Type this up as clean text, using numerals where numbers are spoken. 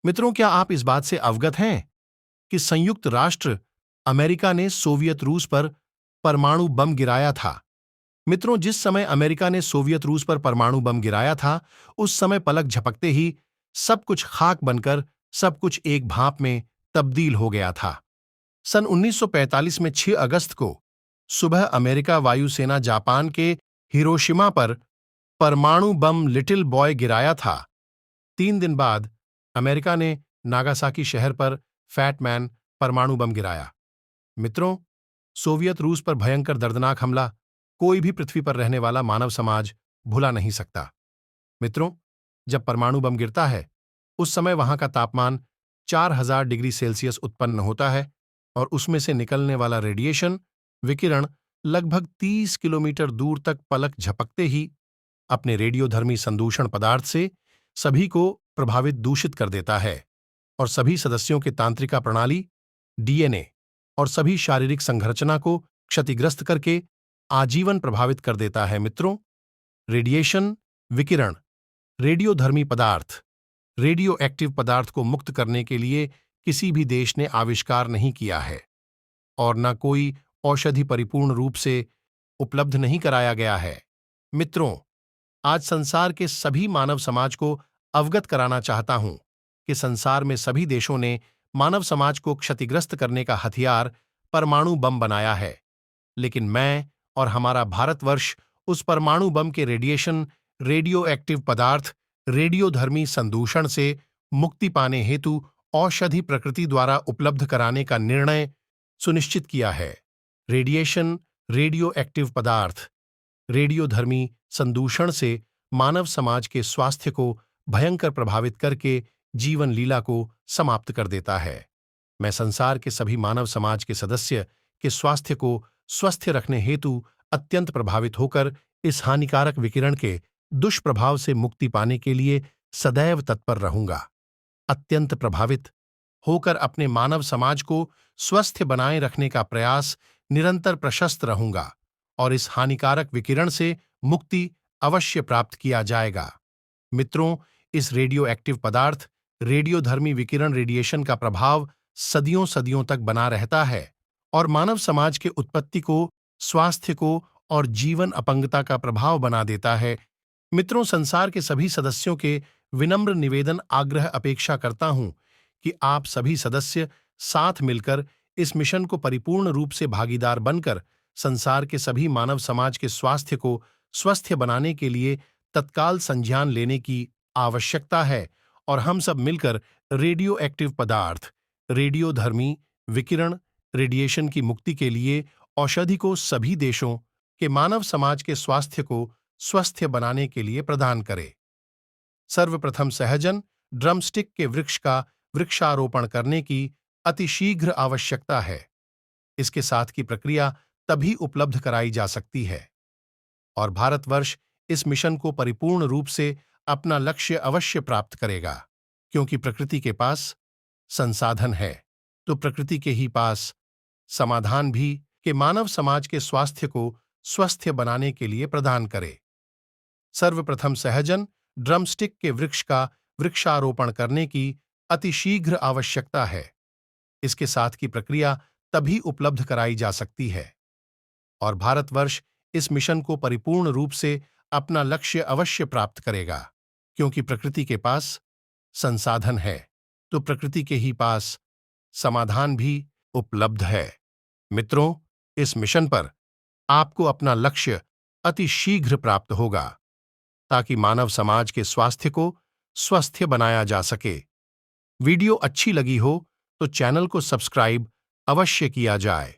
मित्रों, क्या आप इस बात से अवगत हैं कि संयुक्त राष्ट्र अमेरिका ने सोवियत रूस पर परमाणु बम गिराया था? मित्रों, जिस समय अमेरिका ने सोवियत रूस पर परमाणु बम गिराया था, उस समय पलक झपकते ही सब कुछ खाक बनकर सब कुछ एक भाप में तब्दील हो गया था। सन 1945 में 6 अगस्त को सुबह अमेरिका वायुसेना जापान के हिरोशिमा पर परमाणु बम लिटिल बॉय गिराया था। 3 दिन बाद अमेरिका ने नागासाकी शहर पर फैट मैन परमाणु बम गिराया। मित्रों, सोवियत रूस पर भयंकर दर्दनाक हमला कोई भी पृथ्वी पर रहने वाला मानव समाज भुला नहीं सकता। मित्रों, जब परमाणु बम गिरता है, उस समय वहां का तापमान 4000 डिग्री सेल्सियस उत्पन्न होता है और उसमें से निकलने वाला रेडिएशन विकिरण लगभग 30 किलोमीटर दूर तक पलक झपकते ही अपने रेडियोधर्मी संदूषण पदार्थ से सभी को प्रभावित दूषित कर देता है और सभी सदस्यों के तांत्रिका प्रणाली, डीएनए और सभी शारीरिक संरचना को क्षतिग्रस्त करके आजीवन प्रभावित कर देता है। मित्रों, रेडिएशन विकिरण रेडियोधर्मी पदार्थ, रेडियो एक्टिव पदार्थ को मुक्त करने के लिए किसी भी देश ने आविष्कार नहीं किया है और न कोई औषधि परिपूर्ण रूप से उपलब्ध नहीं कराया गया है। मित्रों, आज संसार के सभी मानव समाज को अवगत कराना चाहता हूं कि संसार में सभी देशों ने मानव समाज को क्षतिग्रस्त करने का हथियार परमाणु बम बनाया है, लेकिन मैं और हमारा भारतवर्ष उस परमाणु बम के रेडिएशन, रेडियो एक्टिव पदार्थ, रेडियोधर्मी संदूषण से मुक्ति पाने हेतु औषधि प्रकृति द्वारा उपलब्ध कराने का निर्णय सुनिश्चित किया है। रेडिएशन, रेडियो एक्टिव पदार्थ, रेडियोधर्मी संदूषण से मानव समाज के स्वास्थ्य को भयंकर प्रभावित करके जीवन लीला को समाप्त कर देता है। मैं संसार के सभी मानव समाज के सदस्य के स्वास्थ्य को स्वस्थ रखने हेतु अत्यंत प्रभावित होकर इस हानिकारक विकिरण के दुष्प्रभाव से मुक्ति पाने के लिए सदैव तत्पर रहूंगा। अत्यंत प्रभावित होकर अपने मानव समाज को स्वस्थ बनाए रखने का प्रयास निरंतर प्रशस्त रहूंगा और इस हानिकारक विकिरण से मुक्ति अवश्य प्राप्त किया जाएगा। मित्रों, इस रेडियो एक्टिव पदार्थ, रेडियोधर्मी विकिरण रेडिएशन का प्रभाव सदियों सदियों तक बना रहता है और मानव समाज के उत्पत्ति को, स्वास्थ्य को और जीवन अपंगता का प्रभाव बना देता है। मित्रों, संसार के सभी सदस्यों के विनम्र निवेदन, आग्रह, अपेक्षा करता हूं कि आप सभी सदस्य साथ मिलकर इस मिशन को परिपूर्ण रूप से भागीदार बनकर संसार के सभी मानव समाज के स्वास्थ्य को स्वस्थ बनाने के लिए तत्काल संज्ञान लेने की आवश्यकता है और हम सब मिलकर रेडियो एक्टिव पदार्थ, रेडियोधर्मी विकिरण रेडिएशन की मुक्ति के लिए औषधि को सभी देशों के मानव समाज के स्वास्थ्य को स्वस्थ बनाने के लिए प्रदान करें। सर्वप्रथम सहजन ड्रमस्टिक के वृक्ष का वृक्षारोपण करने की अतिशीघ्र आवश्यकता है। इसके साथ की प्रक्रिया तभी उपलब्ध कराई जा सकती है और भारतवर्ष इस मिशन को परिपूर्ण रूप से अपना लक्ष्य अवश्य प्राप्त करेगा, क्योंकि प्रकृति के पास संसाधन है तो प्रकृति के ही पास समाधान भी के मानव समाज के स्वास्थ्य को स्वस्थ बनाने के लिए प्रदान करे। सर्वप्रथम सहजन ड्रमस्टिक के वृक्ष का वृक्षारोपण करने की अतिशीघ्र आवश्यकता है। इसके साथ की प्रक्रिया तभी उपलब्ध कराई जा सकती है और भारतवर्ष इस मिशन को परिपूर्ण रूप से अपना लक्ष्य अवश्य प्राप्त करेगा, क्योंकि प्रकृति के पास संसाधन है तो प्रकृति के ही पास समाधान भी उपलब्ध है। मित्रों, इस मिशन पर आपको अपना लक्ष्य अति शीघ्र प्राप्त होगा ताकि मानव समाज के स्वास्थ्य को स्वस्थ बनाया जा सके। वीडियो अच्छी लगी हो तो चैनल को सब्सक्राइब अवश्य किया जाए।